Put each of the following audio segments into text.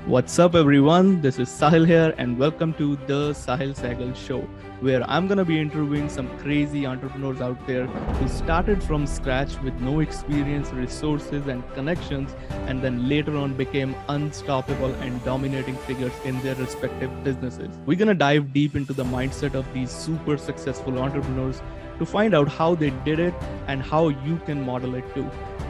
What's up, everyone? This is Sahil here, and welcome to the Sahil Sehgal Show, where I'm gonna be interviewing some crazy entrepreneurs out there who started from scratch with no experience, resources, and connections, and then later on became unstoppable and dominating figures in their respective businesses. We're gonna dive deep into the mindset of these super successful entrepreneurs to find out how they did it and how you can model it too.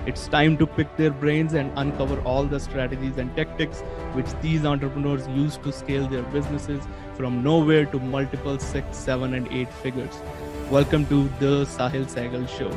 It's time to pick their brains and uncover all the strategies and tactics which these entrepreneurs use to scale their businesses from nowhere to multiple 6, 7, and 8 figures. Welcome to the Sahil Sehgal Show.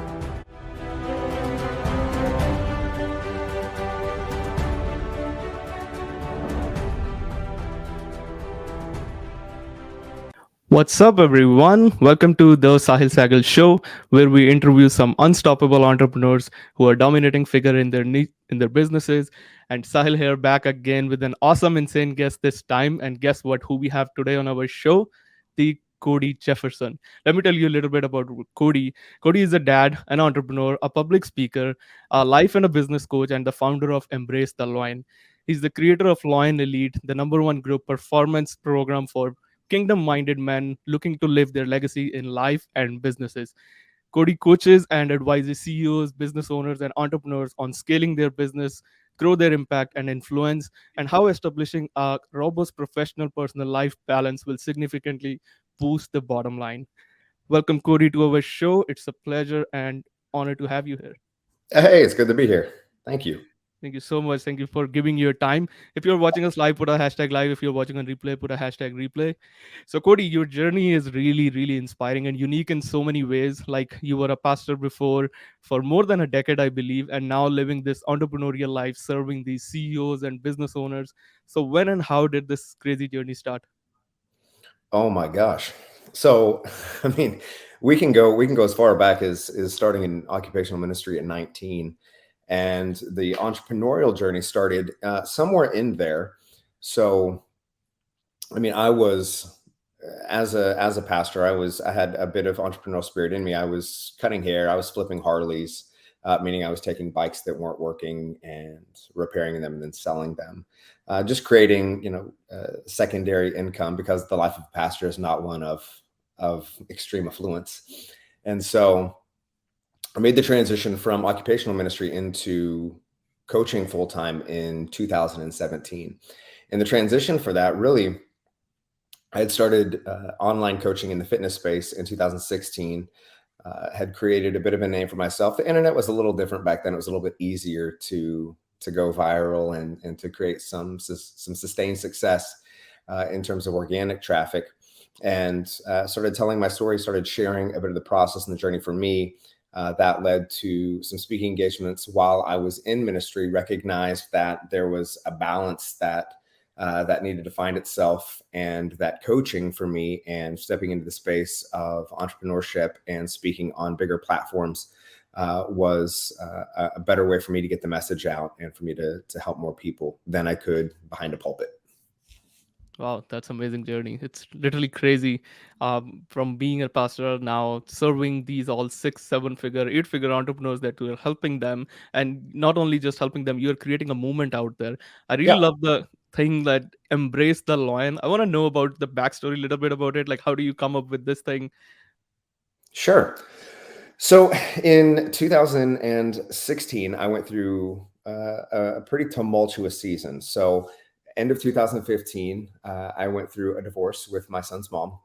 What's up, everyone? Welcome to the Sahil Sehgal Show, where we interview some unstoppable entrepreneurs who are dominating figure in their businesses. And Sahil here, back again with an awesome, insane guest this time. And guess what? Who we have today on our show? The Cody Jefferson. Let me tell you a little bit about Cody. Cody is a dad, an entrepreneur, a public speaker, a life and a business coach, and the founder of Embrace The Lion. He's the creator of Lion Elite, the number one group performance program for kingdom minded men looking to live their legacy in life and businesses. Cody coaches and advises CEOs, business owners, and entrepreneurs on scaling their business, grow their impact and influence, and how establishing a robust professional personal life balance will significantly boost the bottom line. Welcome, Cody, to our show. It's a pleasure and honor to have you here. Hey, it's good to be here. Thank you. Thank you so much. Thank you for giving your time. If you're watching us live, put a hashtag live. If you're watching on replay, put a hashtag replay. So, Cody, your journey is really, really inspiring and unique in so many ways. Like you were a pastor before for more than a decade, I believe, and now living this entrepreneurial life, serving these CEOs and business owners. So, when and how did this crazy journey start? Oh my gosh. So, I mean, we can go as far back as starting in occupational ministry at 19, and the entrepreneurial journey started somewhere in there. So, I mean, I was as a pastor, I had a bit of entrepreneurial spirit in me. I was cutting hair, I was flipping Harleys, meaning I was taking bikes that weren't working and repairing them and then selling them, just creating secondary income because the life of a pastor is not one of extreme affluence. And so I made the transition from occupational ministry into coaching full time in 2017. And the transition for that really, I had started online coaching in the fitness space in 2016. Had created a bit of a name for myself. The internet was a little different back then. It was a little bit easier to go viral and to create some sustained success in terms of organic traffic. And started telling my story, started sharing a bit of the process and the journey for me. That led to some speaking engagements while I was in ministry. Recognized that there was a balance that needed to find itself, and that coaching for me and stepping into the space of entrepreneurship and speaking on bigger platforms was a better way for me to get the message out and for me to help more people than I could behind a pulpit. Wow, that's amazing journey. It's literally crazy. From being a pastor now serving these all 6, 7 figure, 8 figure entrepreneurs that you're helping them, and not only just helping them, you're creating a movement out there. I really Yeah, love the thing that embrace the lion. I want to know about the backstory, a little bit about it. Like, how do you come up with this thing? sure. So in 2016, I went through a pretty tumultuous season. So end of 2015, I went through a divorce with my son's mom.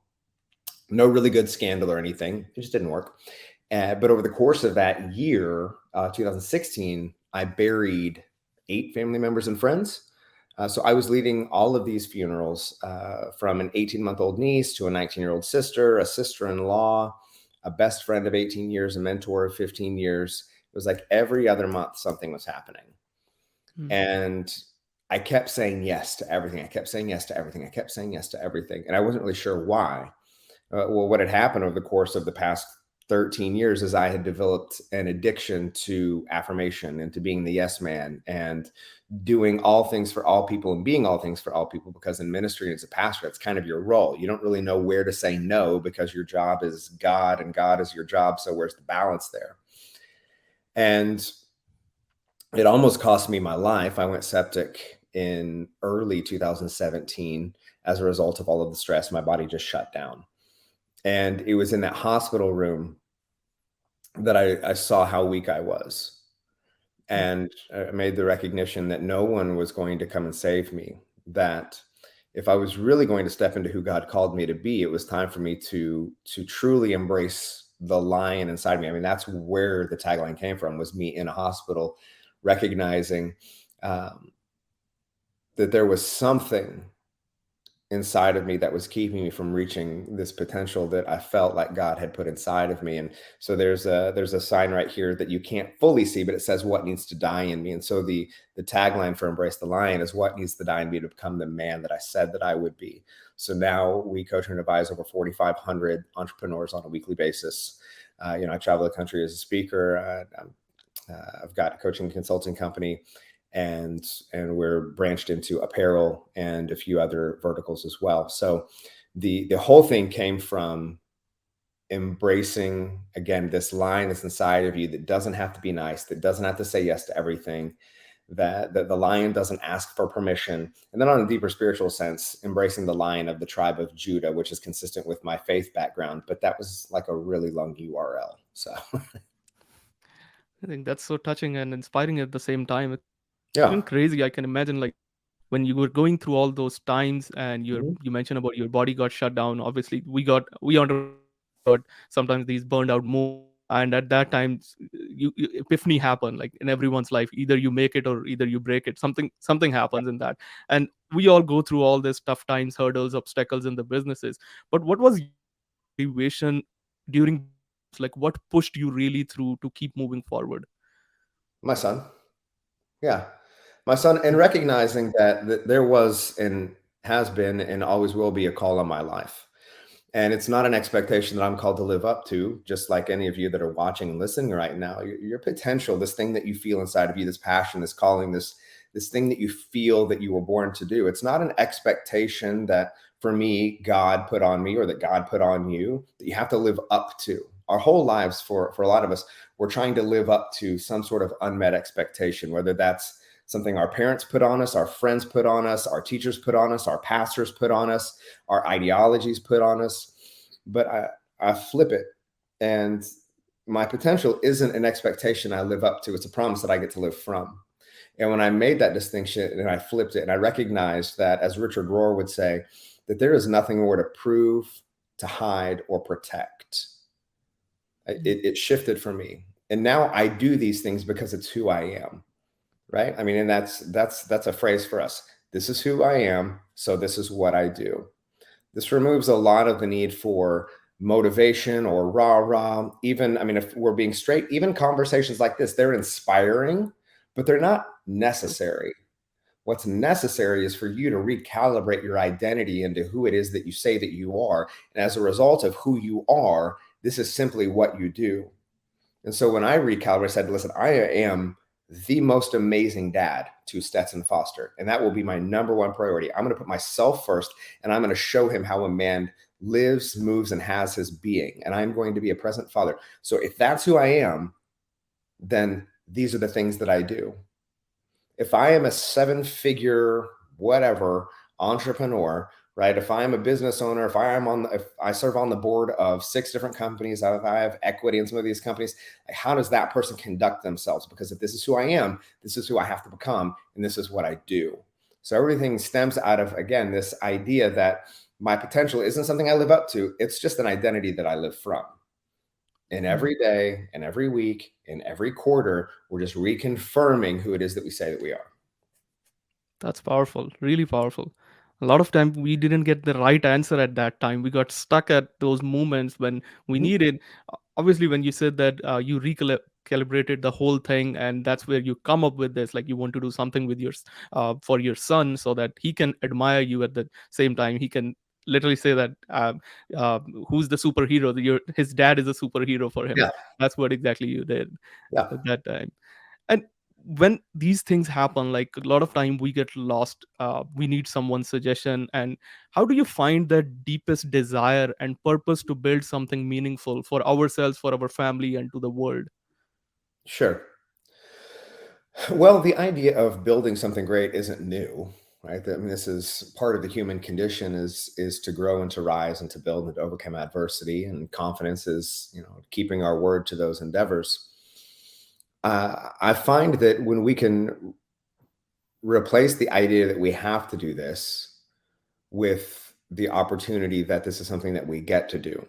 No really good scandal or anything. It just didn't work. But over the course of that year, 2016, I buried 8 family members and friends. So I was leading all of these funerals, from an 18-month-old niece to a 19-year-old sister, a sister-in-law, a best friend of 18 years, a mentor of 15 years. It was like every other month something was happening. Hmm. And I kept saying yes to everything. I kept saying yes to everything. I kept saying yes to everything. And I wasn't really sure why. Well, what had happened over the course of the past 13 years is I had developed an addiction to affirmation and to being the yes man and doing all things for all people and being all things for all people, because in ministry and as a pastor, it's kind of your role. You don't really know where to say no because your job is God and God is your job. So where's the balance there? And it almost cost me my life. I went septic in early 2017 as a result of all of the stress. My body just shut down. And it was in that hospital room that I saw how weak I was. And I made the recognition that no one was going to come and save me. That if I was really going to step into who God called me to be, it was time for me to truly embrace the lion inside me. I mean, that's where the tagline came from, was me in a hospital, recognizing um, that there was something inside of me that was keeping me from reaching this potential that I felt like God had put inside of me. And so there's a sign right here that you can't fully see, but it says what needs to die in me. And so the tagline for Embrace the Lion is what needs to die in me to become the man that I said that I would be. So now we coach and advise over 4,500 entrepreneurs on a weekly basis. I travel the country as a speaker. I've got a coaching consulting company, and we're branched into apparel and a few other verticals as well. So the whole thing came from embracing, again, this lion that's inside of you that doesn't have to be nice, that doesn't have to say yes to everything, that the lion doesn't ask for permission. And then on a deeper spiritual sense, embracing the lion of the tribe of Judah, which is consistent with my faith background, but that was like a really long URL. So I think that's so touching and inspiring at the same time. It's yeah. even crazy. I can imagine, like, when you were going through all those times and Mhm. you mentioned about your body got shut down. Obviously, we entrepreneurs got sometimes these burned out moments, and at that time, you epiphany happen, like in everyone's life. Either you make it or either you break it. Something happens in that, and we all go through all these tough times, hurdles, obstacles in the businesses. But what was your motivation during those times? Like, what pushed you really through to keep moving forward? My son. Yeah. My son, and recognizing that there was and has been and always will be a call on my life. And it's not an expectation that I'm called to live up to, just like any of you that are watching and listening right now. Your potential, this thing that you feel inside of you, this passion, this calling, this thing that you feel that you were born to do. It's not an expectation that, for me, God put on me or that God put on you, that you have to live up to. Our whole lives, for a lot of us, we're trying to live up to some sort of unmet expectation, whether that's something our parents put on us, our friends put on us, our teachers put on us, our pastors put on us, our ideologies put on us. But I flip it, and my potential isn't an expectation I live up to. It's a promise that I get to live from. And when I made that distinction and I flipped it and I recognized that, as Richard Rohr would say, that there is nothing more to prove, to hide, or protect, it shifted for me. And now I do these things because it's who I am. Right. I mean, and that's a phrase for us. This is who I am. So this is what I do. This removes a lot of the need for motivation or rah rah. Even, I mean, if we're being straight, even conversations like this, they're inspiring, but they're not necessary. What's necessary is for you to recalibrate your identity into who it is that you say that you are. And as a result of who you are, this is simply what you do. And so when I recalibrated, I said, listen, I am the most amazing dad to Stetson Foster. And that will be my number one priority. I'm going to put myself first, and I'm going to show him how a man lives, moves, and has his being. And I'm going to be a present father. So if that's who I am, then these are the things that I do. If I am a seven-figure, whatever, entrepreneur, right? If I'm a business owner, if I serve on the board of 6 different companies, if I have equity in some of these companies, like, how does that person conduct themselves? Because if this is who I am, this is who I have to become, and this is what I do. So everything stems out of, again, this idea that my potential isn't something I live up to. It's just an identity that I live from. And every day and every week and every quarter, we're just reconfirming who it is that we say that we are. That's powerful, really powerful. A lot of time we didn't get the right answer at that time. We got stuck at those moments when we Mhm. needed. Obviously, when you said that you recalibrated the whole thing, and that's where you come up with this, like you want to do something with for your son, so that he can admire you at the same time. He can literally say that who's the superhero? His dad is a superhero for him. Yeah, That's what exactly you did yeah. at that time. And when these things happen, like a lot of time we get lost, we need someone's suggestion. And how do you find that deepest desire and purpose to build something meaningful for ourselves, for our family, and to the world? Sure. Well, the idea of building something great isn't new, right? I mean, this is part of the human condition is to grow and to rise and to build and to overcome adversity. And confidence is, keeping our word to those endeavors. I find that when we can replace the idea that we have to do this with the opportunity that this is something that we get to do.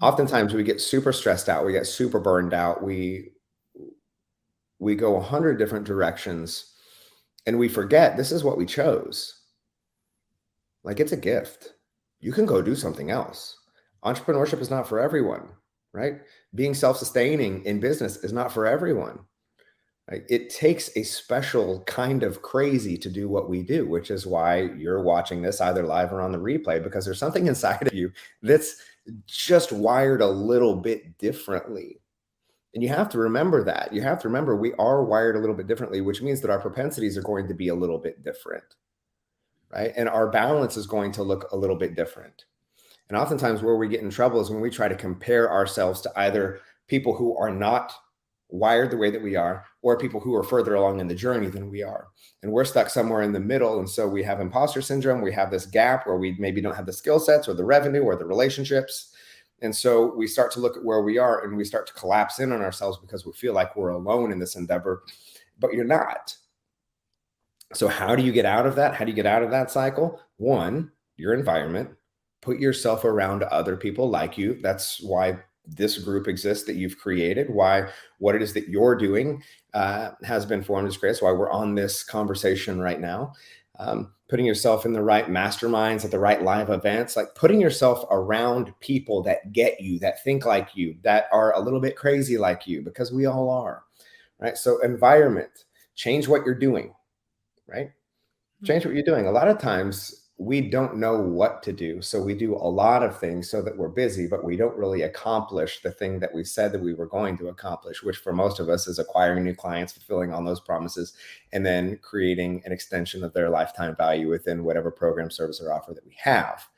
Oftentimes we get super stressed out, we get super burned out, we go 100 different directions and we forget this is what we chose. Like, it's a gift. You can go do something else. Entrepreneurship is not for everyone, right? Being self-sustaining in business is not for everyone. Right? It takes a special kind of crazy to do what we do, which is why you're watching this either live or on the replay, because there's something inside of you that's just wired a little bit differently. And you have to remember that. You have to remember we are wired a little bit differently, which means that our propensities are going to be a little bit different, right? And our balance is going to look a little bit different. And oftentimes where we get in trouble is when we try to compare ourselves to either people who are not wired the way that we are, or people who are further along in the journey than we are. And we're stuck somewhere in the middle. And so we have imposter syndrome. We have this gap where we maybe don't have the skill sets or the revenue or the relationships. And so we start to look at where we are and we start to collapse in on ourselves because we feel like we're alone in this endeavor, but you're not. So how do you get out of that? How do you get out of that cycle? One, your environment. Put yourself around other people like you. That's why this group exists that you've created, why what it is that you're doing has been formed is great. That's why we're on this conversation right now. Putting yourself in the right masterminds at the right live events, like putting yourself around people that get you, that think like you, that are a little bit crazy like you, because we all are, right? So environment, change what you're doing, right? Change what you're doing. A lot of times we don't know what to do. So we do a lot of things so that we're busy, but we don't really accomplish the thing that we said that we were going to accomplish, which for most of us is acquiring new clients, fulfilling on those promises, and then creating an extension of their lifetime value within whatever program, service, or offer that we have.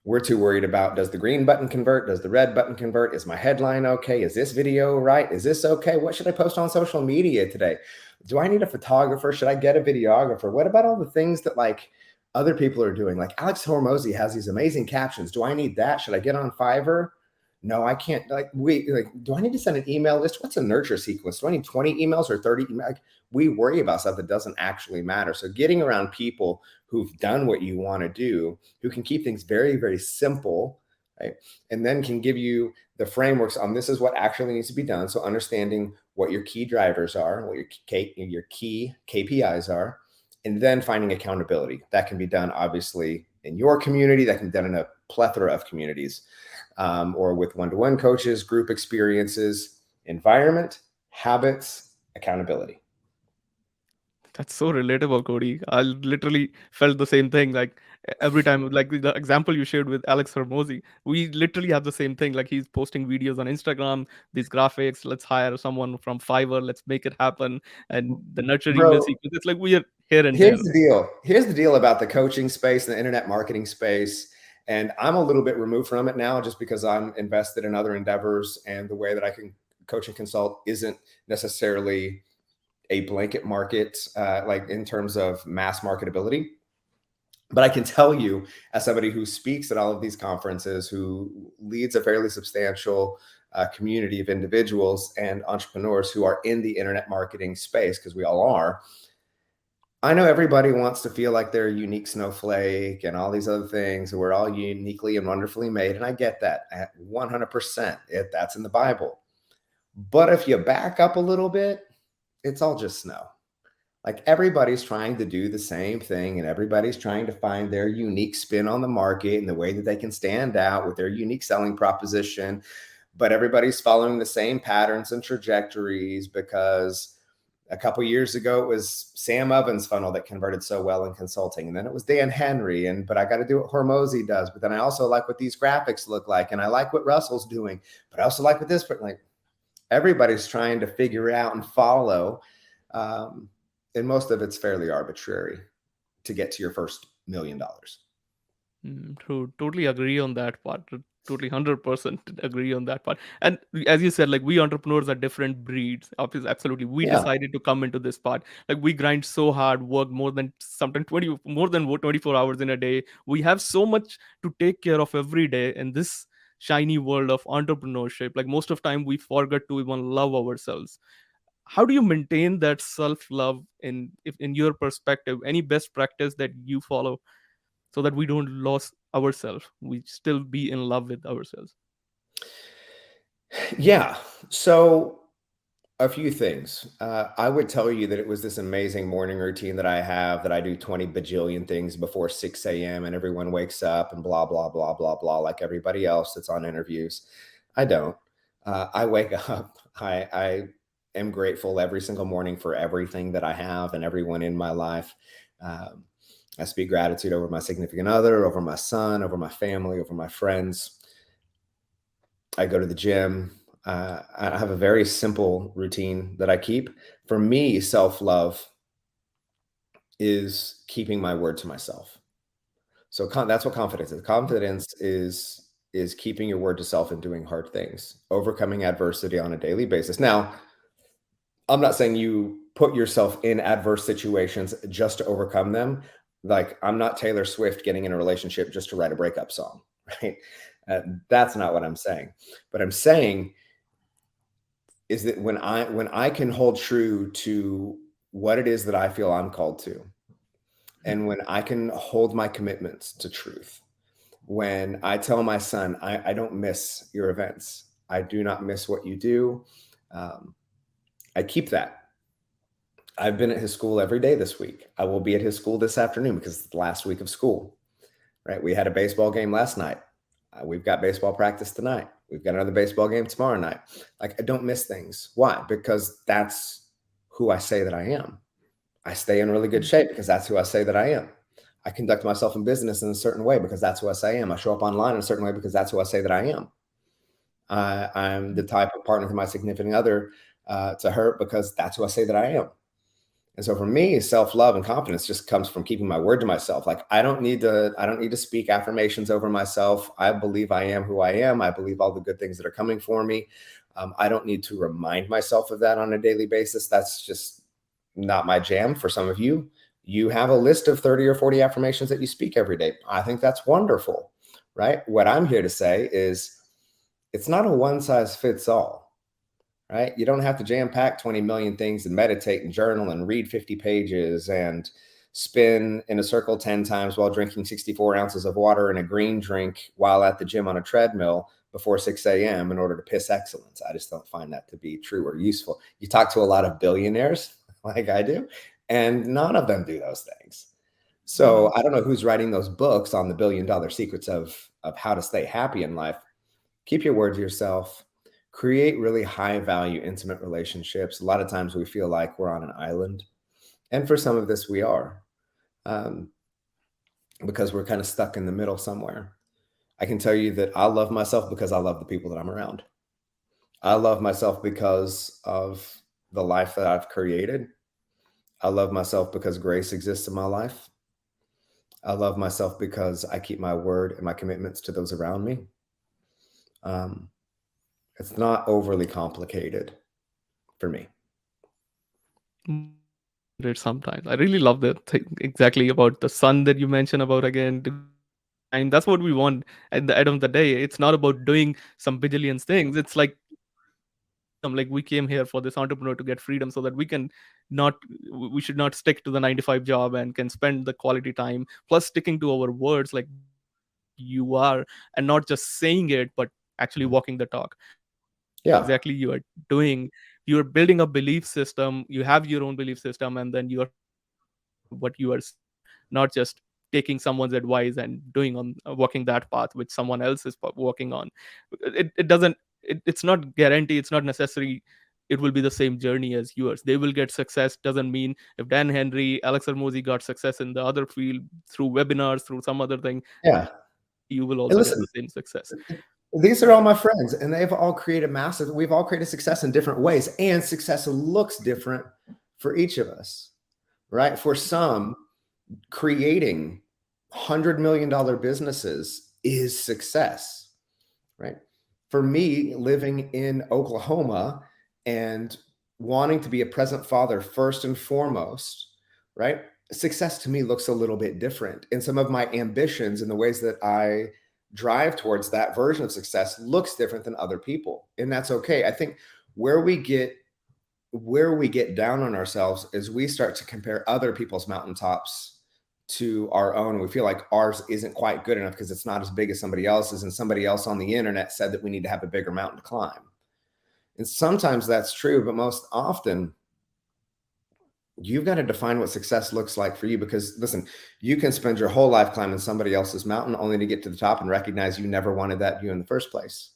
We're too worried about, does the green button convert? Does the red button convert? Is my headline okay? Is this video right? Is this okay? What should I post on social media today? Do I need a photographer? Should I get a videographer? What about all the things that like other people are doing? Like Alex Hormozy has these amazing captions. Do I need that? Should I get on Fiverr? No, I can't. Do I need to send an email list? What's a nurture sequence? Do I need 20 emails or 30 emails? Like, we worry about stuff that doesn't actually matter. So getting around people who've done what you want to do, who can keep things very, very simple, right? And then can give you the frameworks on this is what actually needs to be done. So understanding what your key drivers are, what your key KPIs are, and then finding accountability. That can be done obviously in your community, that can be done in a plethora of communities, or with one-to-one coaches, group experiences, environment, habits, accountability. That's so relatable, Cody. I literally felt the same thing. Like every time, like the example you shared with Alex Hermosi, we literally have the same thing. Like he's posting videos on Instagram, these graphics. Let's hire someone from Fiverr. Let's make it happen. And the nurture email Bro, sequence. It's like we are here and there. here's the deal. Here's the deal about the coaching space and the internet marketing space. And I'm a little bit removed from it now just because I'm invested in other endeavors, and the way that I can coach and consult isn't necessarily a blanket market, like in terms of mass marketability. But I can tell you, as somebody who speaks at all of these conferences, who leads a fairly substantial community of individuals and entrepreneurs who are in the internet marketing space, because we all are, I know everybody wants to feel like they're a unique snowflake and all these other things. We're all uniquely and wonderfully made. And I get that at 100%. That's in the Bible. But if you back up a little bit, it's all just snow. Like everybody's trying to do the same thing and everybody's trying to find their unique spin on the market and the way that they can stand out with their unique selling proposition. But everybody's following the same patterns and trajectories because a couple years ago it was Sam Ovens' funnel that converted so well in consulting, and then it was Dan Henry, but I got to do what Hormozy does, but then I also like what these graphics look like, and I like what Russell's doing, but I also like what this, but like everybody's trying to figure out and follow, and most of it's fairly arbitrary to get to your first $1 million. True. Totally agree on that part. totally 100% agree on that part. And as you said, like we entrepreneurs are different breeds. Obviously, absolutely. We Yeah. decided to come into this part. Like we grind so hard, work more than sometimes 20, more than 24 hours in a day. We have so much to take care of every day in this shiny world of entrepreneurship. Like most of time we forget to even love ourselves. How do you maintain that self love in, if in your perspective, any best practice that you follow so that we don't lose ourselves, we still be in love with ourselves? Yeah. So a few things. I would tell you that it was this amazing morning routine that I have, that I do 20 bajillion things before 6 a.m. and everyone wakes up and blah, blah, blah, blah, blah, like everybody else that's on interviews. I don't. I wake up. I am grateful every single morning for everything that I have and everyone in my life. Um, I speak gratitude over my significant other, over my son, over my family, over my friends. I go to the gym. I have a very simple routine that I keep. For me, self love is keeping my word to myself. So that's what confidence is. Confidence is keeping your word to self and doing hard things, overcoming adversity on a daily basis. Now, I'm not saying you put yourself in adverse situations just to overcome them. Like I'm not Taylor Swift getting in a relationship just to write a breakup song, right? That's not what I'm saying. But I'm saying is that when I can hold true to what it is that I feel I'm called to, and when I can hold my commitments to truth, when I tell my son, I don't miss your events, I do not miss what you do, um, I keep that. I've been at his school every day this week. I will be at his school this afternoon because it's the last week of school, right? We had a baseball game last night. We've got baseball practice tonight. We've got another baseball game tomorrow night. Like I don't miss things. Why? Because that's who I say that I am. I stay in really good shape because that's who I say that I am. I conduct myself in business in a certain way because that's who I say I am. I show up online in a certain way because that's who I say that I am. I'm the type of partner to my significant other, to her, because that's who I say that I am. And so for me, self-love and confidence just comes from keeping my word to myself. Like I don't need to speak affirmations over myself. I believe I am who I am. I believe all the good things that are coming for me. I don't need to remind myself of that on a daily basis. That's just not my jam. For some of you, you have a list of 30 or 40 affirmations that you speak every day. I think that's wonderful, right? What I'm here to say is it's not a one size fits all, right? You don't have to jam pack 20 million things and meditate and journal and read 50 pages and spin in a circle 10 times while drinking 64 ounces of water and a green drink while at the gym on a treadmill before 6 a.m. in order to piss excellence. I just don't find that to be true or useful. You talk to a lot of billionaires like I do, and none of them do those things. So I don't know who's writing those books on the $1 billion secrets of how to stay happy in life. Keep your word to yourself. Create really high value, intimate relationships. A lot of times we feel like we're on an island. And for some of this, we are, um, because we're kind of stuck in the middle somewhere. I can tell you that I love myself because I love the people that I'm around. I love myself because of the life that I've created. I love myself because grace exists in my life. I love myself because I keep my word and my commitments to those around me. Um, it's not overly complicated for me. More complicated sometimes. I really love that thing exactly about the sun that you mentioned about, again, to give yourself time. That's what we want at the end of the day. It's not about doing some bajillions things. It's like freedom. Like we came here for this entrepreneur to get freedom so that we can not, we should not stick to the 9 to 5 job and can spend the quality time, plus sticking to our words, like being who you are and not just saying it, but actually walking the talk. That's what Yeah. exactly you are doing. You're building a belief system. You have your own belief system, and then you are following what you are saying, not just taking someone's advice and doing on walking that path which someone else is walking on. It doesn't, it's not guarantee, it's not necessary it will be the same journey as yours. They will get success doesn't mean if Dan Henry, Alex Hermosi got success in the other field through webinars, through some other thing, Yeah. you will And also get listen, the same success. these are all my friends, and we've all created success in different ways, and success looks different for each of us, right? For some, creating $100 million businesses is success. right? For me, living in Oklahoma and wanting to be a present father first and foremost, right? Success to me looks a little bit different. And some of my ambitions and the ways that I drive towards that version of success looks different than other people. And that's okay. I think where we get where we get down on ourselves is we start to compare other people's mountaintops to our own. We feel like ours isn't quite good enough because it's not as big as somebody else's, and somebody else on the internet said that we need to have a bigger mountain to climb. And sometimes that's true, but most often you've got to define what success looks like for you, because listen, you can spend your whole life climbing somebody else's mountain only to get to the top and recognize you never wanted that view in the first place.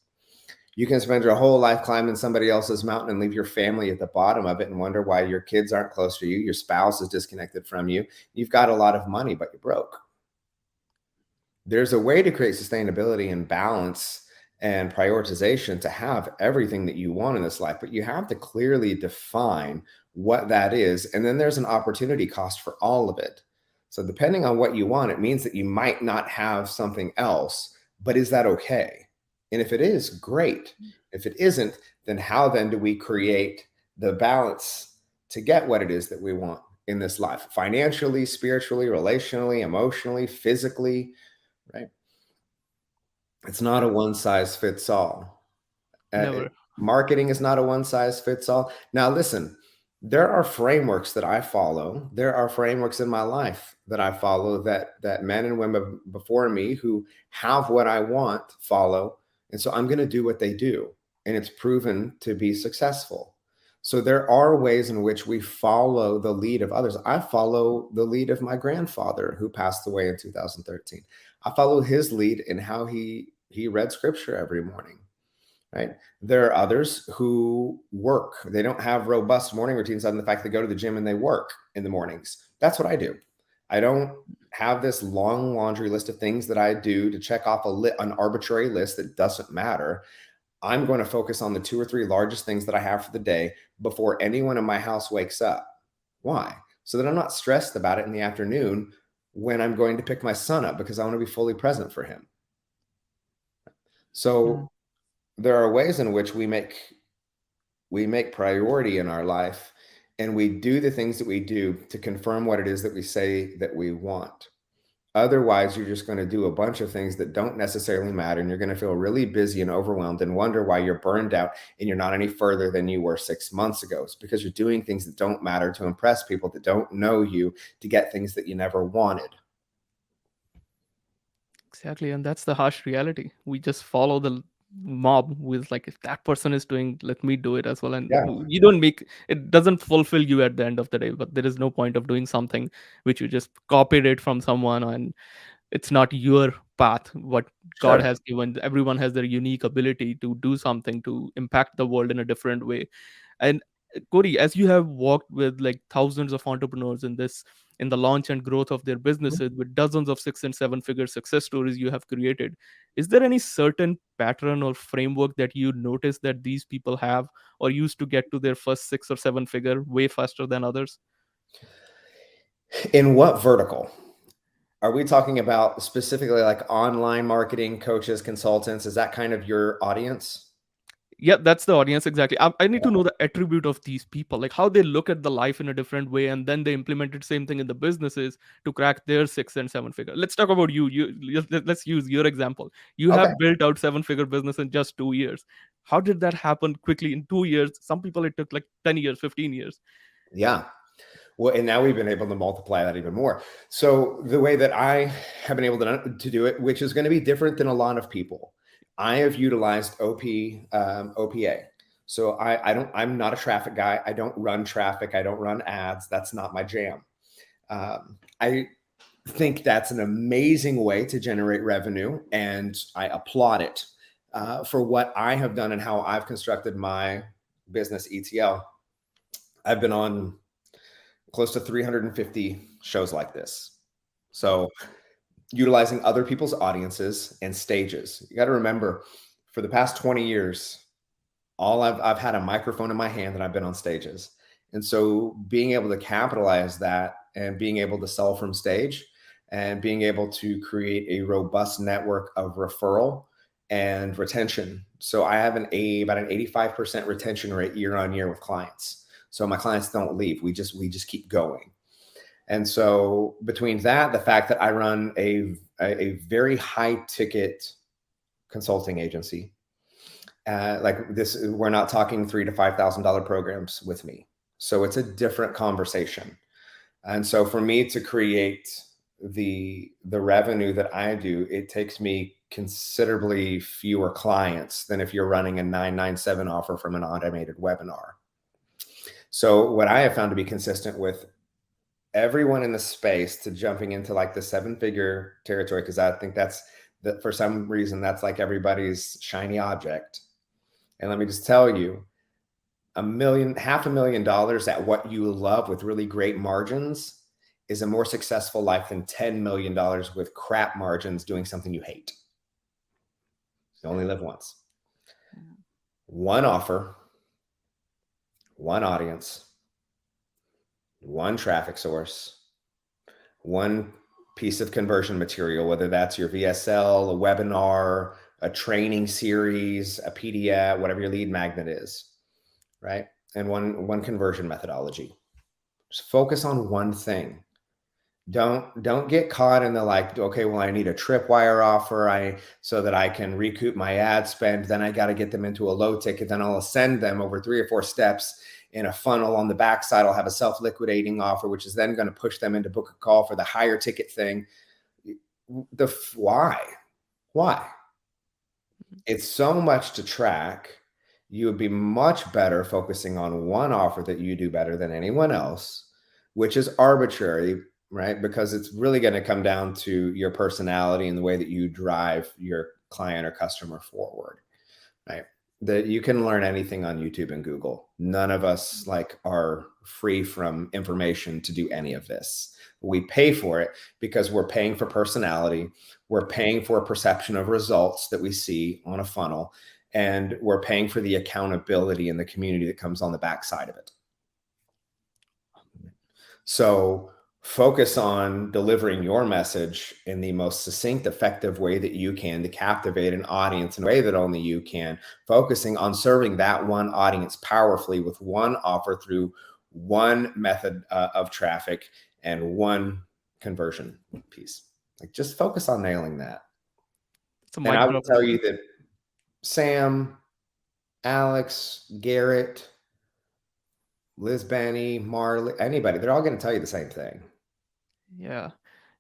You can spend your whole life climbing somebody else's mountain and leave your family at the bottom of it and wonder why your kids aren't close to you, your spouse is disconnected from you, you've got a lot of money but you're broke. There's a way to create sustainability and balance and prioritization to have everything that you want in this life, but you have to clearly define what that is. And then there's an opportunity cost for all of it. So, depending on what you want, it means that you might not have something else, but is that okay? And if it is, great. If it isn't, then how then do we create the balance to get what it is that we want in this life, financially, spiritually, relationally, emotionally, physically, right? It's not a one size fits all. Never. Marketing is not a one size fits all. Now, listen, there are frameworks that I follow. There are frameworks in my life that I follow that men and women before me who have what I want follow, and so I'm going to do what they do, and it's proven to be successful. So there are ways in which we follow the lead of others. I follow the lead of my grandfather who passed away in 2013. I follow his lead in how he read scripture every morning, right? There are others who work. They don't have robust morning routines other than the fact they go to the gym and they work in the mornings. That's what I do. I don't have this long laundry list of things that I do to check off an arbitrary list that doesn't matter. I'm going to focus on the 2 or 3 largest things that I have for the day before anyone in my house wakes up. Why? So that I'm not stressed about it in the afternoon when I'm going to pick my son up, because I want to be fully present for him. Mhm. So there are ways in which we make priority in our life, and we do the things that we do to confirm what it is that we say that we want. Otherwise, you're just going to do a bunch of things that don't necessarily matter, and you're going to feel really busy and overwhelmed and wonder why you're burned out and you're not any further than you were 6 months ago. It's because you're doing things that don't matter to impress people that don't know you, to get things that you never wanted. Exactly, and that's the harsh reality. We just follow the mob with like, if that person is doing, let me do it as well. And Yeah, you don't make it, doesn't fulfill you at the end of the day. But there is no point of doing something which you just copied it from someone, and it's not your path. What God sure. has given, everyone has their unique ability to do something to impact the world in a different way. And Cody, as you have walked with like thousands of entrepreneurs in this, in the launch and growth of their businesses, with dozens of 6 and 7 figure success stories you have created, is there any certain pattern or framework that you notice that these people have or used to get to their first 6 or 7 figure way faster than others? In what vertical? Are we talking about specifically like online marketing, coaches, consultants? Is that kind of your audience? Yeah, that's the audience exactly. I need to know the attribute of these people, like how they look at the life in a different way, and then they implemented same thing in the businesses to crack their 6 and 7 figure. Let's talk about you. Let's use your example. You Okay. have built out 7 figure business in just 2 years. How did that happen quickly in 2 years? Some people it took like 10 years, 15 years. Yeah. Well, and now we've been able to multiply that even more. So the way that I have been able to do it, which is going to be different than a lot of people, I have utilized OPA. So I'm not a traffic guy. I don't run traffic. I don't run ads. That's not my jam. I think that's an amazing way to generate revenue, and I applaud it for what I have done and how I've constructed my business ETL. I've been on close to 350 shows like this. So, utilizing other people's audiences and stages. You got to remember, for the past 20 years, all I've had a microphone in my hand and I've been on stages. And so being able to capitalize that and being able to sell from stage and being able to create a robust network of referral and retention. So I have about an 85% retention rate year on year with clients. So my clients don't leave. We just keep going. And so between that, the fact that I run a very high ticket consulting agency, like this, we're not talking $3,000 to $5,000 programs with me. So it's a different conversation. And so for me to create the revenue that I do, it takes me considerably fewer clients than if you're running a 997 offer from an automated webinar. So what I have found to be consistent with everyone in the space to jumping into like the 7-figure territory, because I think that's that for some reason that's like everybody's shiny object. And let me just tell you, $500,000 at what you love with really great margins is a more successful life than $10 million with crap margins doing something you hate. You only live once. One offer, one audience, one traffic source, one piece of conversion material, whether that's your VSL, a webinar, a training series, a PDF, whatever your lead magnet is, right? And one conversion methodology. Just focus on one thing. Don't get caught in the like, okay, well, I need a tripwire offer so that I can recoup my ad spend. Then I got to get them into a low ticket. Then I'll ascend them over 3 or 4 steps in a funnel. On the backside, I'll have a self-liquidating offer, which is then going to push them into book a call for the higher ticket thing. Why? It's so much to track. You would be much better focusing on one offer that you do better than anyone else, which is arbitrary, right? Because it's really going to come down to your personality and the way that you drive your client or customer forward, right? That you can learn anything on YouTube and Google. None of us like are free from information to do any of this. We pay for it because we're paying for personality. We're paying for a perception of results that we see on a funnel, and we're paying for the accountability and the community that comes on the backside of it. So focus on delivering your message in the most succinct, effective way that you can to captivate an audience in a way that only you can, focusing on serving that one audience powerfully with one offer through one method of traffic and one conversion piece. Like, just focus on nailing that. It's a And mic I will drop tell you moment. that Sam, Alex, Garrett, Liz Benny, Marley, anybody, they're all going to tell you the same thing. Yeah,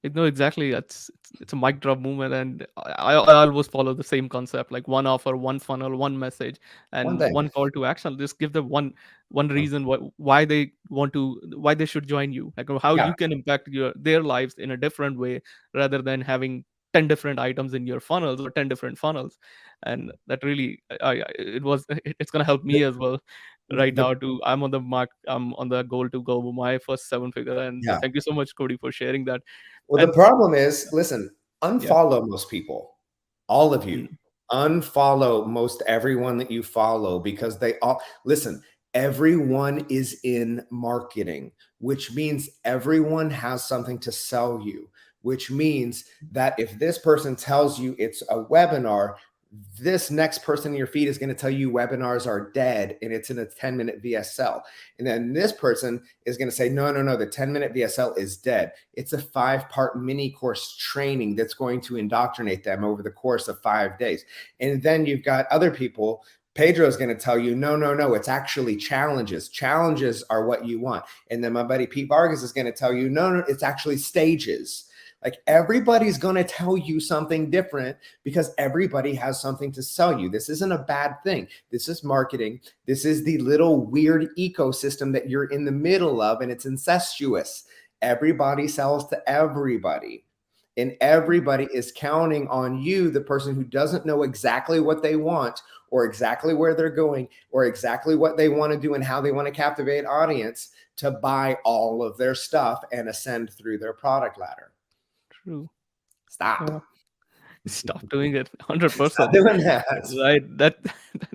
no, exactly. It's a mic drop movement, and I always follow the same concept, like one offer, one funnel, one message, One and thing. one call to action. Just give them one reason why they why they should join you, like how Yeah. you can impact their lives in a different way, rather than having 10 different items in your funnels or 10 different funnels. And that really, it's gonna help me as well right The, now too. I'm on the mark. I'm on the goal to go my first 7 figure, and yeah. thank you so much, Cody, for sharing that. Well, the And problem is, listen, yeah. unfollow most people, all of you. Mm. Unfollow most everyone that you follow, because they all, listen, everyone is in marketing, which means everyone has something to sell you, which means that if this person tells you it's a webinar, this next person in your feed is going to tell you webinars are dead and it's in a 10-minute VSL. And then this person is going to say, no, the 10-minute VSL is dead. It's a 5-part mini course training that's going to indoctrinate them over the course of 5 days. And then you've got other people. Pedro is going to tell you, no, it's actually challenges. Challenges are what you want. And then my buddy Pete Vargas is going to tell you, no, it's actually stages. Like, everybody's going to tell you something different because everybody has something to sell you. This isn't a bad thing. This is marketing. This is the little weird ecosystem that you're in the middle of, and it's incestuous. Everybody sells to everybody, and everybody is counting on you, the person who doesn't know exactly what they want or exactly where they're going or exactly what they want to do and how they want to captivate audience, to buy all of their stuff and ascend through their product ladder. True. Stop. Yeah. Stop doing it. Stop 100%. doing that. Right. That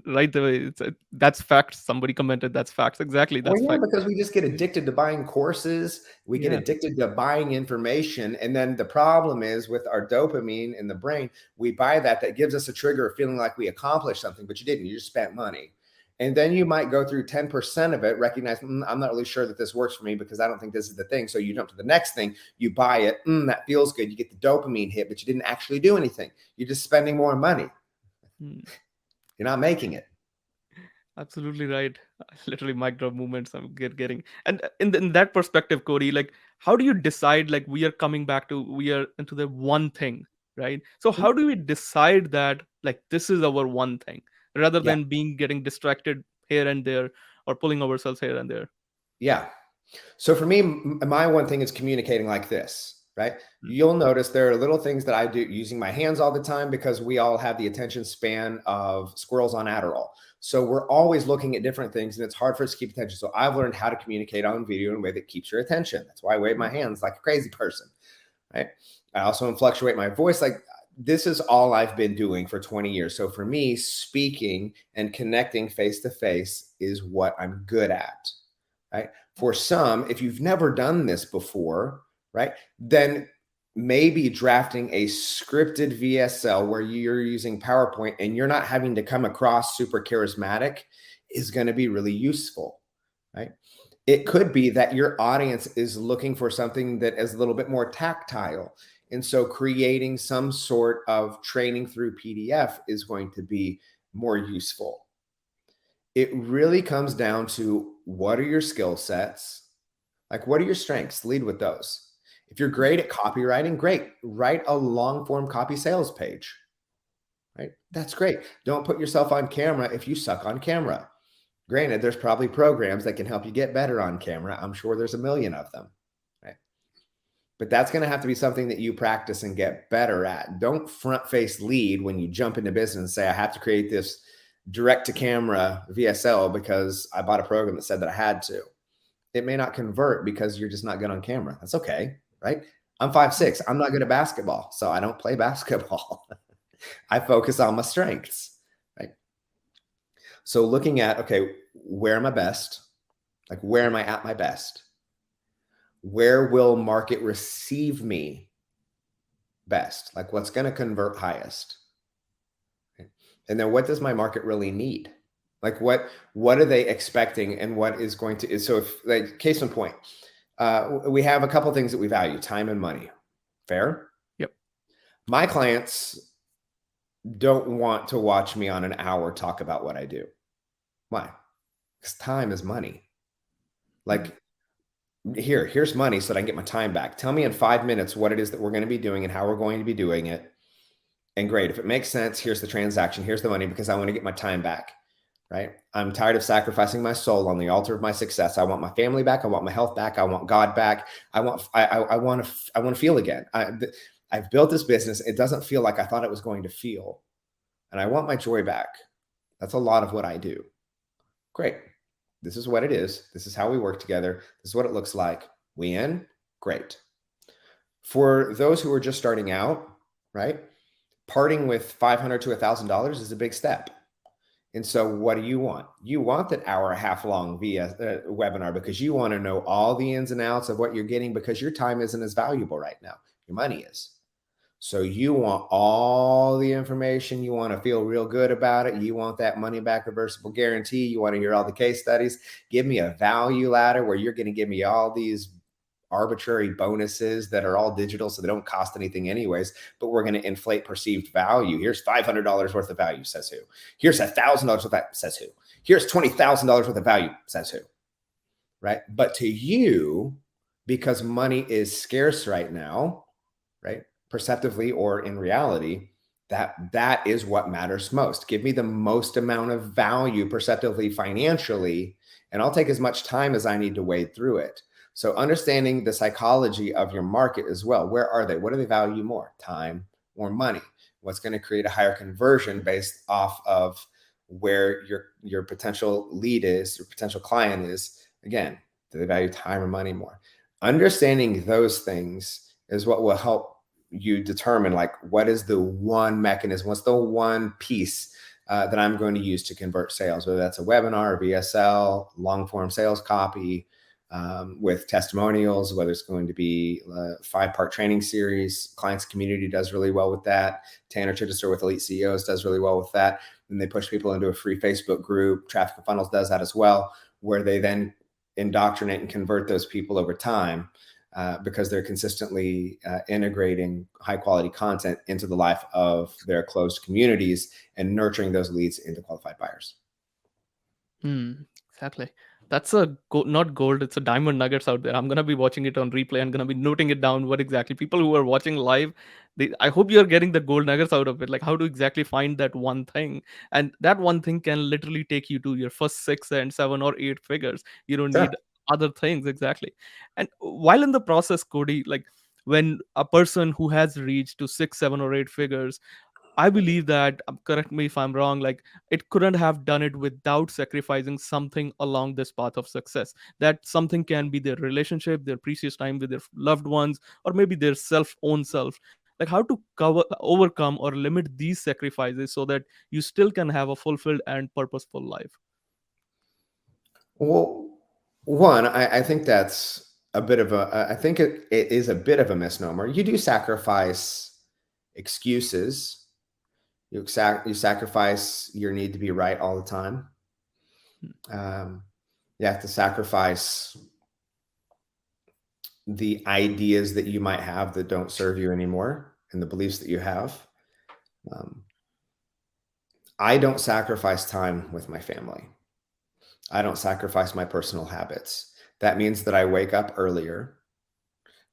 right the way that's facts. Somebody commented that's facts. Exactly. Well, That's yeah, fact. because we just get addicted to buying courses. We get Yeah. addicted to buying information. And then the problem is with our dopamine in the brain, we buy that. That gives us a trigger of feeling like we accomplished something, but you didn't. You just spent money. And then you might go through 10% of it, recognize, I'm not really sure that this works for me because I don't think this is the thing. So you jump to the next thing, you buy it. That feels good. You get the dopamine hit, but you didn't actually do anything. You're just spending more money. Hmm. You're not making it. Absolutely right. Literally mic drop movements I'm getting. And in that perspective, Cody, like how do you decide like we are into the one thing, right? So how do we decide that like this is our one thing rather Yeah. than being getting distracted here and there or pulling ourselves here and there? Yeah. So for me, my one thing is communicating like this, right? Mm. You'll notice there are little things that I do using my hands all the time because we all have the attention span of squirrels on Adderall. So we're always looking at different things and it's hard for us to keep attention. So I've learned how to communicate on video in a way that keeps your attention. That's why I wave my hands like a crazy person, right? I also fluctuate my voice. Like this is all I've been doing for 20 years. So for me, speaking and connecting face to face is what I'm good at, right? For some, if you've never done this before, right, then maybe drafting a scripted VSL where you're using PowerPoint and you're not having to come across super charismatic is going to be really useful, right? It could be that your audience is looking for something that is a little bit more tactile. And so creating some sort of training through PDF is going to be more useful. It really comes down to what are your skill sets? Like, what are your strengths? Lead with those. If you're great at copywriting, great. Write a long form copy sales page, right? That's great. Don't put yourself on camera if you suck on camera. Granted, there's probably programs that can help you get better on camera. I'm sure there's a million of them, right? But that's going to have to be something that you practice and get better at. Don't front face lead when you jump into business and say, I have to create this direct to camera VSL because I bought a program that said that I had to. It may not convert because you're just not good on camera. That's okay, right? I'm 5'6". I'm not good at basketball, so I don't play basketball. I focus on my strengths, right? So looking at, okay, where am I best? Like, where am I at my best? Where will market receive me best? Like, what's going to convert highest? Okay. And then what does my market really need? Like, what are they expecting and what is going to, so if, like, case in point, we have a couple things that we value, time and money. Fair? Yep. My clients don't want to watch me on an hour talk about what I do. Why? Because time is money. Like, here's money so that I can get my time back. Tell me in 5 minutes what it is that we're going to be doing and how we're going to be doing it. And great. If it makes sense, here's the transaction. Here's the money because I want to get my time back. Right? I'm tired of sacrificing my soul on the altar of my success. I want my family back. I want my health back. I want God back. I want to feel again. I've built this business. It doesn't feel like I thought it was going to feel. And I want my joy back. That's a lot of what I do. Great. This is what it is. This is how we work together. This is what it looks like. We in? Great. For those who are just starting out, right? Parting with $500 to $1,000 is a big step. And so what do you want? You want that hour and a half long via webinar because you want to know all the ins and outs of what you're getting because your time isn't as valuable right now. Your money is. So you want all the information. You want to feel real good about it. You want that money back reversible guarantee. You want to hear all the case studies. Give me a value ladder where you're going to give me all these arbitrary bonuses that are all digital, so they don't cost anything anyways, but we're going to inflate perceived value. Here's $500 worth of value, says who. Here's $1,000 worth of value, says who. Here's $20,000 worth of value, says who. Right? But to you, because money is scarce right now, right? Perceptively or in reality, that is what matters most. Give me the most amount of value perceptively, financially, and I'll take as much time as I need to wade through it. So understanding the psychology of your market as well. Where are they? What do they value more? Time or money? What's going to create a higher conversion based off of where your potential lead is, your potential client is? Again, do they value time or money more? Understanding those things is what will help you determine like what is the one mechanism, what's the one piece that I'm going to use to convert sales, whether that's a webinar, VSL, long form sales copy, with testimonials, whether it's going to be a 5-part training series. Clients Community does really well with that. Tanner Chittister with Elite CEOs does really well with that. And they push people into a free Facebook group. Traffic and Funnels does that as well, where they then indoctrinate and convert those people over time, because they're consistently integrating high quality content into the life of their closed communities and nurturing those leads into qualified buyers. Exactly. That's not gold, it's a diamond nuggets out there. I'm gonna be watching it on replay. I'm gonna be noting it down. What exactly people who are watching live, I hope you're getting the gold nuggets out of it. Like how to exactly find that one thing, and that one thing can literally take you to your first 6 and 7 or 8 figures. You don't Sure. need other things exactly. And while in the process, Cody, like when a person who has reached to 6, 7, or 8 figures, I believe that, correct me if I'm wrong, like it couldn't have done it without sacrificing something along this path of success. That something can be their relationship, their precious time with their loved ones, or maybe their own self. Like how to overcome or limit these sacrifices so that you still can have a fulfilled and purposeful life. Well, one, I think that's a bit of a, I think it is a bit of a misnomer. You do sacrifice excuses. You sacrifice your need to be right all the time. Um, you have to sacrifice the ideas that you might have that don't serve you anymore and the beliefs that you have. Um, I don't sacrifice time with my family. I don't sacrifice my personal habits. That means that I wake up earlier.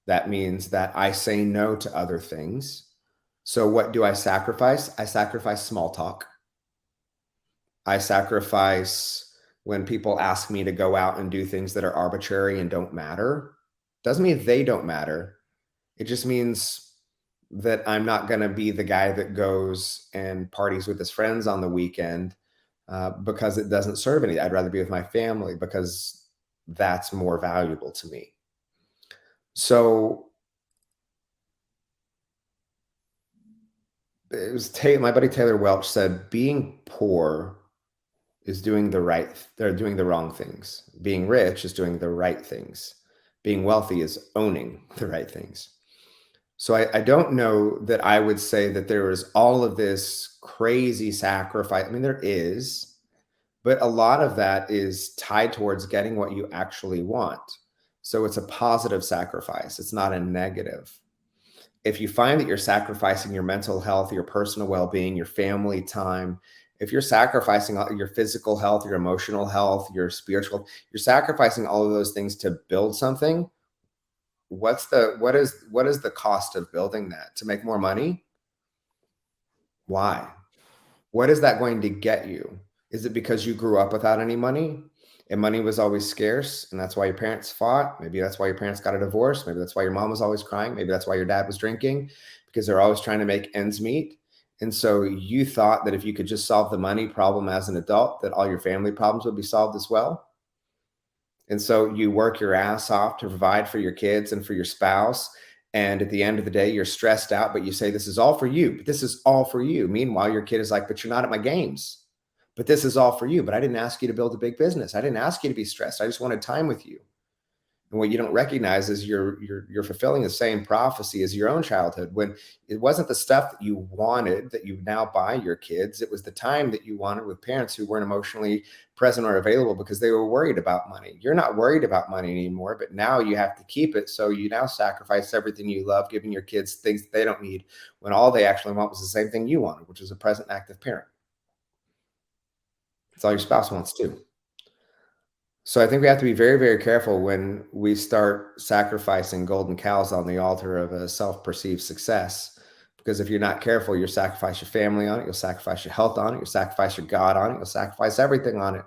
That means that I say no to other things. So, what do I sacrifice? I sacrifice small talk. I sacrifice when people ask me to go out and do things that are arbitrary and don't matter. Doesn't mean they don't matter. It just means that I'm not going to be the guy that goes and parties with his friends on the weekend, because it doesn't serve any. I'd rather be with my family because that's more valuable to me. So it was my buddy Taylor Welch said, being poor is doing they're doing the wrong things. Being rich is doing the right things. Being wealthy is owning the right things. So I don't know that I would say that there is all of this crazy sacrifice. I mean, there is, but a lot of that is tied towards getting what you actually want. So it's a positive sacrifice. It's not a negative. If you find that you're sacrificing your mental health, your personal well-being, your family time, if you're sacrificing your physical health, your emotional health, your spiritual, you're sacrificing all of those things to build something. What is the cost of building that? To make more money? Why? What is that going to get you? Is it because you grew up without any money and money was always scarce and that's why your parents fought? Maybe that's why your parents got a divorce. Maybe that's why your mom was always crying. Maybe that's why your dad was drinking, because they're always trying to make ends meet. And so you thought that if you could just solve the money problem as an adult, that all your family problems would be solved as well. And so you work your ass off to provide for your kids and for your spouse. And at the end of the day, you're stressed out, but you say, this is all for you, but this is all for you. Meanwhile, your kid is like, but you're not at my games, but this is all for you. But I didn't ask you to build a big business. I didn't ask you to be stressed. I just wanted time with you. And what you don't recognize is you're fulfilling the same prophecy as your own childhood, when it wasn't the stuff that you wanted that you now buy your kids. It was the time that you wanted with parents who weren't emotionally present or available because they were worried about money. You're not worried about money anymore, but now you have to keep it. So you now sacrifice everything you love, giving your kids things they don't need, when all they actually want was the same thing you wanted, which is a present active parent. That's all your spouse wants too. So I think we have to be very, very careful when we start sacrificing golden cows on the altar of a self-perceived success. Because if you're not careful, you'll sacrifice your family on it, you'll sacrifice your health on it, you'll sacrifice your God on it, you'll sacrifice everything on it,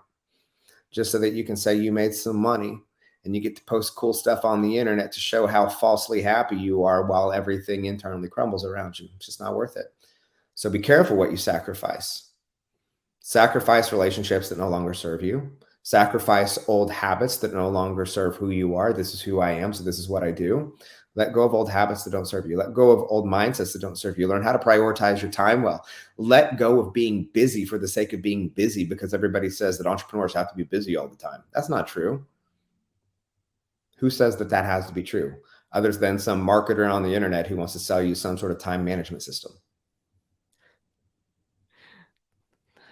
just so that you can say you made some money and you get to post cool stuff on the internet to show how falsely happy you are while everything internally crumbles around you. It's just not worth it. So be careful what you sacrifice. Sacrifice relationships that no longer serve you. Sacrifice old habits that no longer serve who you are. This is who I am, so this is what I do. Let go of old habits that don't serve you. Let go of old mindsets that don't serve you. Learn how to prioritize your time well. Let go of being busy for the sake of being busy because everybody says that entrepreneurs have to be busy all the time. That's not true. Who says that that has to be true? Other than some marketer on the internet who wants to sell you some sort of time management system.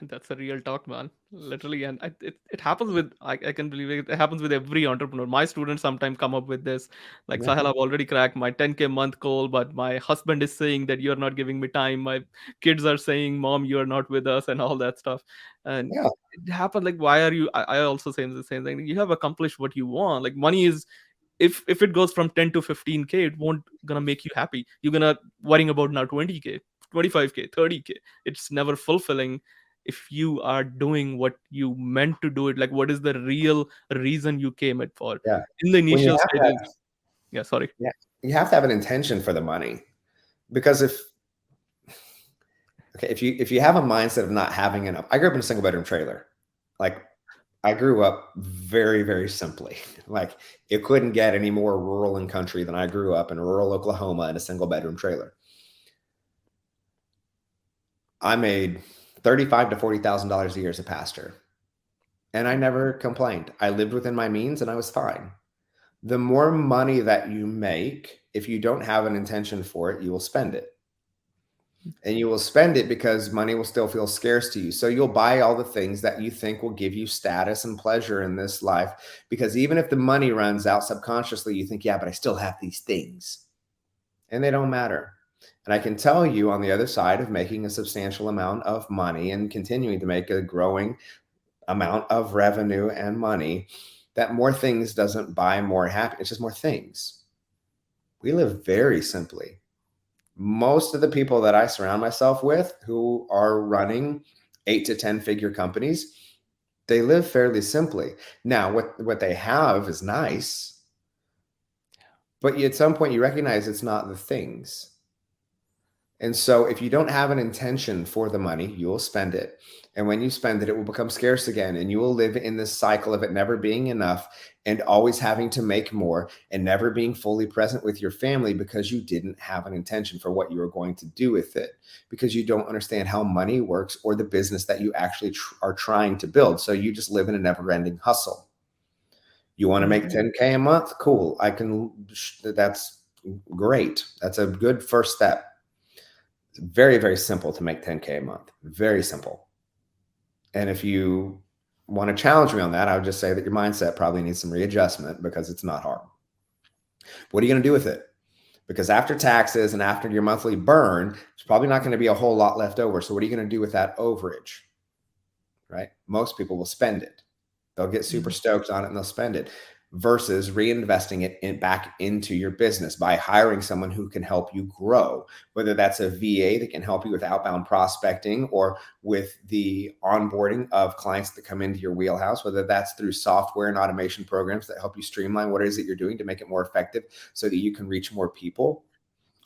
That's a real talk, man. Literally, and it happens with I can believe it happens with every entrepreneur. My students sometimes come up with this, like Yeah. Sahel, I've already cracked my 10K month goal, but my husband is saying that you're not giving me time. My kids are saying, "Mom, you're not with us," and all that stuff. And Yeah. it happened like, why are you? I also say the same thing. You have accomplished what you want. Like money is, if it goes from 10 to 15K, it won't gonna make you happy. You're gonna worrying about now 20K, 25K, 30K. It's never fulfilling if you are doing what you meant to do it. Like what is the real reason you came it for Yeah. in the When you initial have that, stages? Yeah, sorry. yeah, you have to have an intention for the money. Because if you have a mindset of not having enough, I grew up in a single bedroom trailer. Like I grew up very, very simply. Like it couldn't get any more rural and country than I grew up in rural Oklahoma in a single bedroom trailer. I made $35 to $40,000 a year as a pastor, and I never complained. I lived within my means, and I was fine. The more money that you make, if you don't have an intention for it, you will spend it. And you will spend it because money will still feel scarce to you. So you'll buy all the things that you think will give you status and pleasure in this life. Because even if the money runs out subconsciously, you think, yeah, but I still have these things and they don't matter. And I can tell you on the other side of making a substantial amount of money and continuing to make a growing amount of revenue and money, that more things doesn't buy more happiness. It's just more things. We live very simply. Most of the people that I surround myself with who are running 8 to 10 figure companies, they live fairly simply. Now, what they have is nice, but at some point you recognize it's not the things. And so if you don't have an intention for the money, you will spend it. And when you spend it, it will become scarce again. And you will live in this cycle of it never being enough and always having to make more and never being fully present with your family because you didn't have an intention for what you were going to do with it, because you don't understand how money works or the business that you actually are trying to build. So you just live in a never ending hustle. You want to make Mhm. 10K a month? Cool. That's great. That's a good first step. It's very, very simple to make 10K a month. Very simple. And if you want to challenge me on that, I would just say that your mindset probably needs some readjustment because it's not hard. What are you going to do with it? Because after taxes and after your monthly burn, there's probably not going to be a whole lot left over. So what are you going to do with that overage? Right? Most people will spend it. They'll get super Mhm. stoked on it and they'll spend it versus reinvesting it back into your business by hiring someone who can help you grow, whether that's a VA that can help you with outbound prospecting or with the onboarding of clients that come into your wheelhouse, whether that's through software and automation programs that help you streamline what it is that you're doing to make it more effective so that you can reach more people,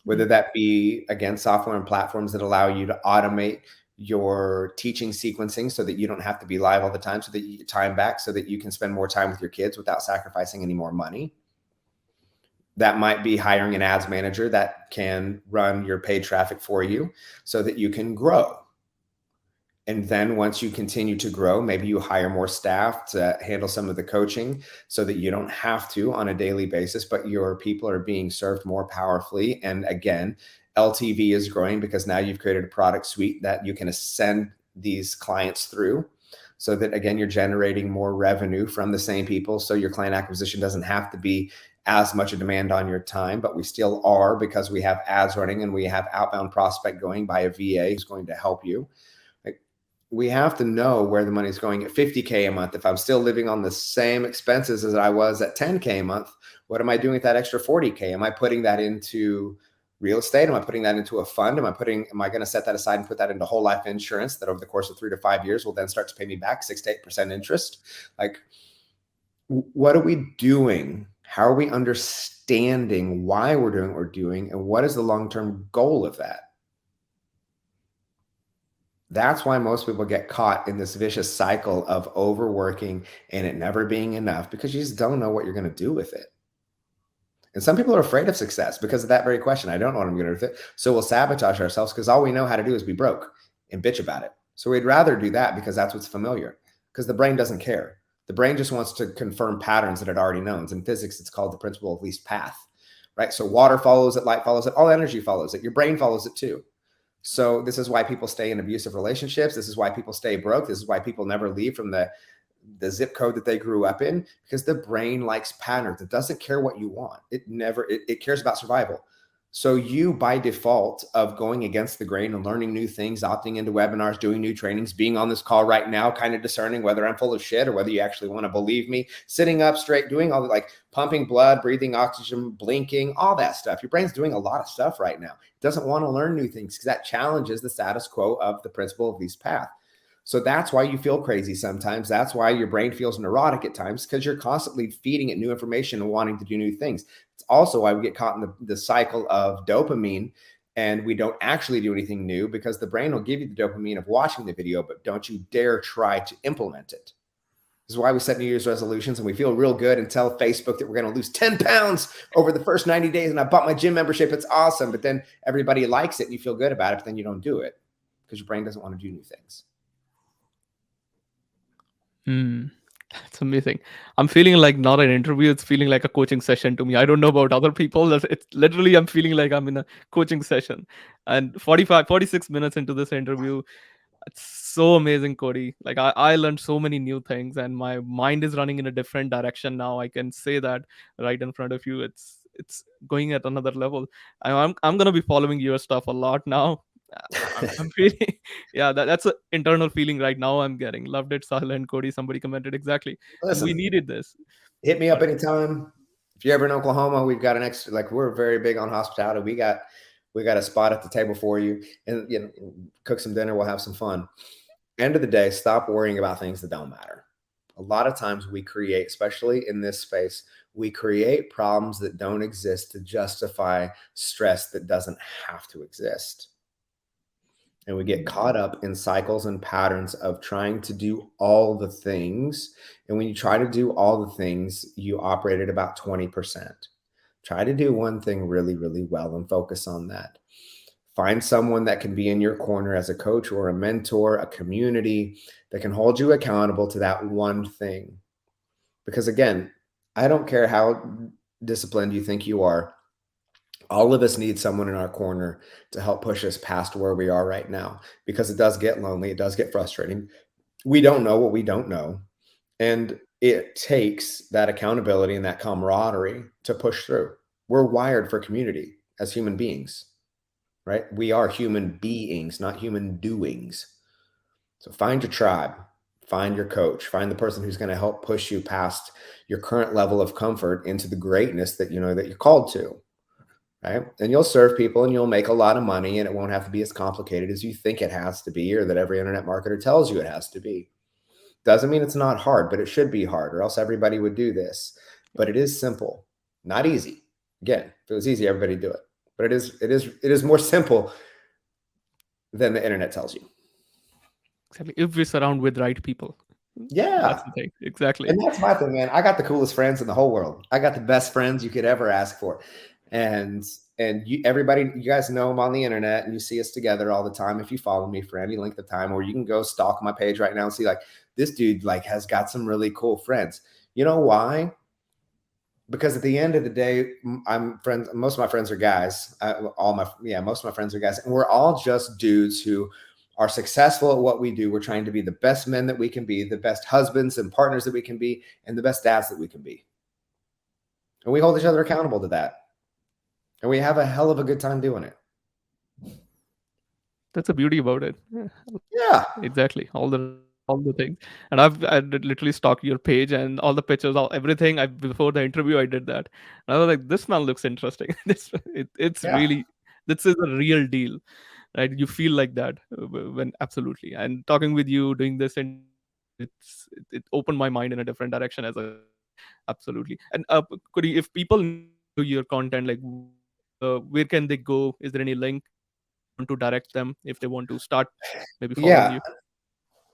whether Mhm. that be, again, software and platforms that allow you to automate your teaching sequencing so that you don't have to be live all the time, so that you get time back, so that you can spend more time with your kids without sacrificing any more money. That might be hiring an ads manager that can run your paid traffic for you so that you can grow. And then once you continue to grow, maybe you hire more staff to handle some of the coaching so that you don't have to on a daily basis, but your people are being served more powerfully. And again, LTV is growing because now you've created a product suite that you can send these clients through so that, again, you're generating more revenue from the same people. So your client acquisition doesn't have to be as much a demand on your time, but we still are because we have ads running and we have outbound prospect going by a VA who's going to help you. Like, we have to know where the money's going at 50K a month. If I'm still living on the same expenses as I was at 10K a month, what am I doing with that extra 40K? Am I putting that into real estate? Am I putting that into a fund? Am I going to set that aside and put that into whole life insurance that over the course of 3 to 5 years will then start to pay me back 6 to 8% interest? Like, what are we doing? How are we understanding why we're doing what we're doing? And what is the long-term goal of that? That's why most people get caught in this vicious cycle of overworking and it never being enough because you just don't know what you're going to do with it. And some people are afraid of success because of that very question. I don't know what I'm going to do with it. So we'll sabotage ourselves because all we know how to do is be broke and bitch about it. So we'd rather do that because that's what's familiar, because the brain doesn't care. The brain just wants to confirm patterns that it already knows. In physics, it's called the principle of least path, right? So water follows it, light follows it, all energy follows it. Your brain follows it too. So this is why people stay in abusive relationships. This is why people stay broke. This is why people never leave from the zip code that they grew up in, because the brain likes patterns. It doesn't care what you want. It cares about survival. So you, by default of going against the grain and learning new things, opting into webinars, doing new trainings, being on this call right now, kind of discerning whether I'm full of shit or whether you actually want to believe me, sitting up straight, doing all the like pumping blood, breathing oxygen, blinking, all that stuff. Your brain's doing a lot of stuff right now. It doesn't want to learn new things because that challenges the status quo of the principle of least path. So that's why you feel crazy sometimes. That's why your brain feels neurotic at times, because you're constantly feeding it new information and wanting to do new things. It's also why we get caught in the cycle of dopamine and we don't actually do anything new, because the brain will give you the dopamine of watching the video, but don't you dare try to implement it. This is why we set New Year's resolutions and we feel real good and tell Facebook that we're going to lose 10 pounds over the first 90 days. And I bought my gym membership. It's awesome. But then everybody likes it and you feel good about it, but then you don't do it because your brain doesn't want to do new things. It's amazing. I'm feeling like not an interview. It's feeling like a coaching session to me. I don't know about other people. It's literally, I'm feeling like I'm in a coaching session. And 45, 46 minutes into this interview, it's so amazing, Cody. Like I learned so many new things and my mind is running in a different direction now. I can say that right in front of you. It's going at another level. I'm gonna be following your stuff a lot now. I'm feeling, yeah, that's an internal feeling right now. I'm getting loved it, Sahil and Cody. Somebody commented exactly, and we Listen, needed this. hit me up But anytime. If you're ever in Oklahoma, we've got an extra, like we're very big on hospitality. We got a spot at the table for you, and cook some dinner. We'll have some fun. End of the day, stop worrying about things that don't matter. A lot of times we create, especially in this space, we create problems that don't exist to justify stress that doesn't have to exist. And we get caught up in cycles and patterns of trying to do all the things. And when you try to do all the things, you operate at about 20%. Try to do one thing really, really well and focus on that. Find someone that can be in your corner as a coach or a mentor, a community that can hold you accountable to that one thing. Because again, I don't care how disciplined you think you are. All of us need someone in our corner to help push us past where we are right now, because it does get lonely. It does get frustrating. We don't know what we don't know. And it takes that accountability and that camaraderie to push through. We're wired for community as human beings, right? We are human beings, not human doings. So find your tribe, find your coach, find the person who's going to help push you past your current level of comfort into the greatness that you know that you're called to. Right. And you'll serve people and you'll make a lot of money, and it won't have to be as complicated as you think it has to be, or that every internet marketer tells you it has to be. Doesn't mean it's not hard, but it should be hard, or else everybody would do this. But it is simple, not easy. Again, if it was easy, everybody do it. But it is more simple than the internet tells you. exactly, if we surround with right people, Yeah. that's the thing. Exactly. And that's my thing, man. I got the coolest friends in the whole world. I got the best friends you could ever ask for. And everybody, you guys know them on the internet and you see us together all the time. If you follow me for any length of time, or you can go stalk my page right now and see like this dude like has got some really cool friends. You know why? Because at the end of the day, I'm friends. Most of my friends are guys. Most of my friends are guys, and we're all just dudes who are successful at what we do. We're trying to be the best men that we can be, the best husbands and partners that we can be, and the best dads that we can be. And we hold each other accountable to that. And we have a hell of a good time doing it. That's the beauty about it. Yeah, Yeah. exactly. All the things. And I did literally stalk your page and all the pictures, all everything. I before the interview I did that. And I was like, this man looks interesting. It's Yeah. really, this is a real deal, right? You feel like that when absolutely. And talking with you, doing this interview, it opened my mind in a different direction as a coach. Absolutely. And could you, if people need to follow your content, like where can they go? Is there any link if you want to direct them, if they want to start maybe following Yeah.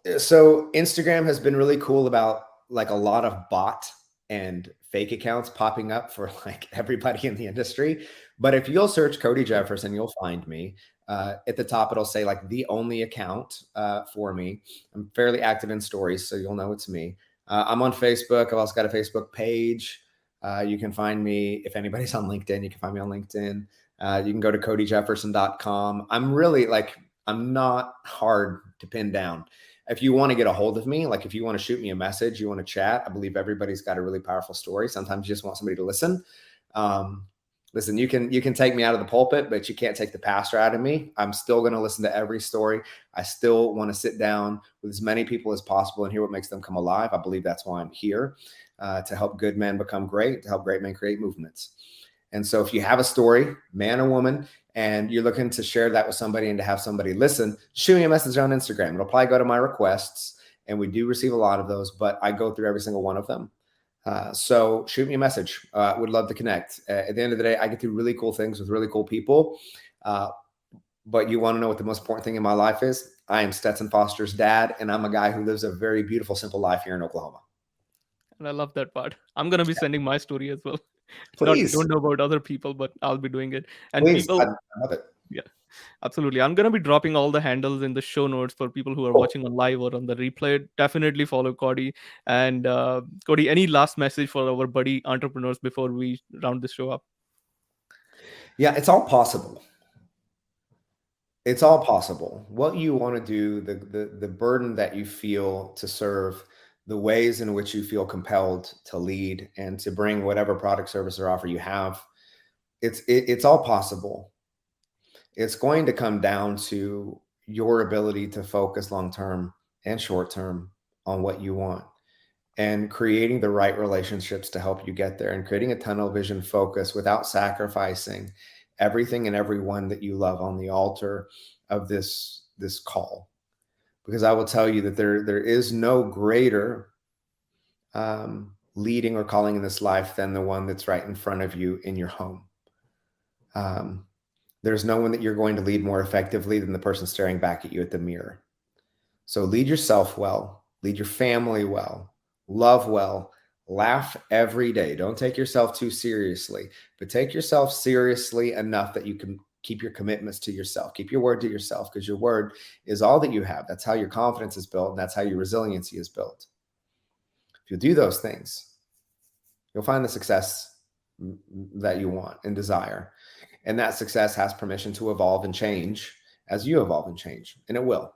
you? So Instagram has been really cool about like a lot of bot and fake accounts popping up for like everybody in the industry. But if you'll search Cody Jefferson, you'll find me. At the top, it'll say like the only account for me. I'm fairly active in stories, so you'll know it's me. I'm on Facebook. I've also got a Facebook page. You can find me if anybody's on LinkedIn. You can find me on LinkedIn. You can go to codyjefferson.com. I'm really like, I'm not hard to pin down. If you want to get a hold of me, like if you want to shoot me a message, you want to chat, I believe everybody's got a really powerful story. Sometimes you just want somebody to listen. Listen, you can take me out of the pulpit, but you can't take the pastor out of me. I'm still going to listen to every story. I still want to sit down with as many people as possible and hear what makes them come alive. I believe that's why I'm here, to help good men become great, to help great men create movements. And so if you have a story, man or woman, and you're looking to share that with somebody and to have somebody listen, shoot me a message on Instagram. It'll probably go to my requests, and we do receive a lot of those, but I go through every single one of them. So shoot me a message. Would love to connect. At the end of the day, I get to do really cool things with really cool people. But you want to know what the most important thing in my life is? I am Stetson Foster's dad, and I'm a guy who lives a very beautiful, simple life here in Oklahoma. And I love that part. I'm gonna be sending my story as well. Not Please, don't know about other people, but I'll be doing it. And please. I people, love it. yeah, absolutely. I'm gonna be dropping all the handles in the show notes for people who are Cool. watching on live or on the replay. Definitely follow Cody. And Cody, any last message for our buddy entrepreneurs before we round this show up? Yeah, it's all possible. It's all possible. What you want to do, the burden that you feel to serve, the ways in which you feel compelled to lead and to bring whatever product, service, or offer you have, it's all possible. It's going to come down to your ability to focus long term and short term on what you want, and creating the right relationships to help you get there, and creating a tunnel vision focus without sacrificing everything and everyone that you love on the altar of this call. Because I will tell you that there is no greater leading or calling in this life than the one that's right in front of you in your home. um, there's no one that you're going to lead more effectively than the person staring back at you at the mirror. So lead yourself well, lead your family well, love well, laugh every day. Don't take yourself too seriously, but take yourself seriously enough that you can keep your commitments to yourself, keep your word to yourself, because your word is all that you have. That's how your confidence is built, and that's how your resiliency is built. If you do those things, you'll find the success that you want and desire. And that success has permission to evolve and change as you evolve and change, and it will.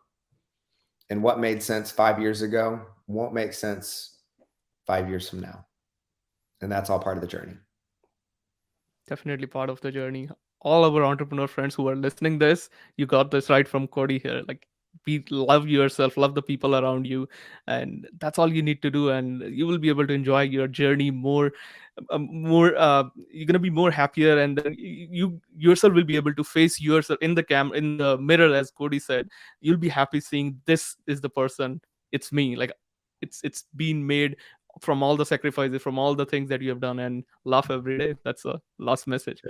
And what made sense 5 years ago won't make sense 5 years from now. And that's all part of the journey. Definitely part of the journey. All our entrepreneur friends who are listening this, you got this right from Cody here. Like, be love yourself, love the people around you, and that's all you need to do. And you will be able to enjoy your journey more, more. You're gonna be more happier, and then you yourself will be able to face yourself in the in the mirror, as Cody said. You'll be happy seeing this is the person. It's me. Like, it's been made from all the sacrifices, from all the things that you have done, and laugh every day. That's a last message.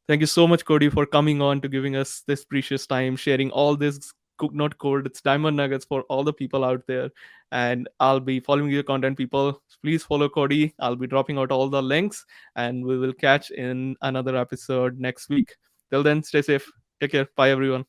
Thank you so much, Cody, for coming on to giving us this precious time, sharing all this not cold, it's diamond nuggets for all the people out there. And I'll be following your content, people. Please follow Cody. I'll be dropping out all the links, and we will catch in another episode next week. Till then, stay safe. Take care. Bye, everyone.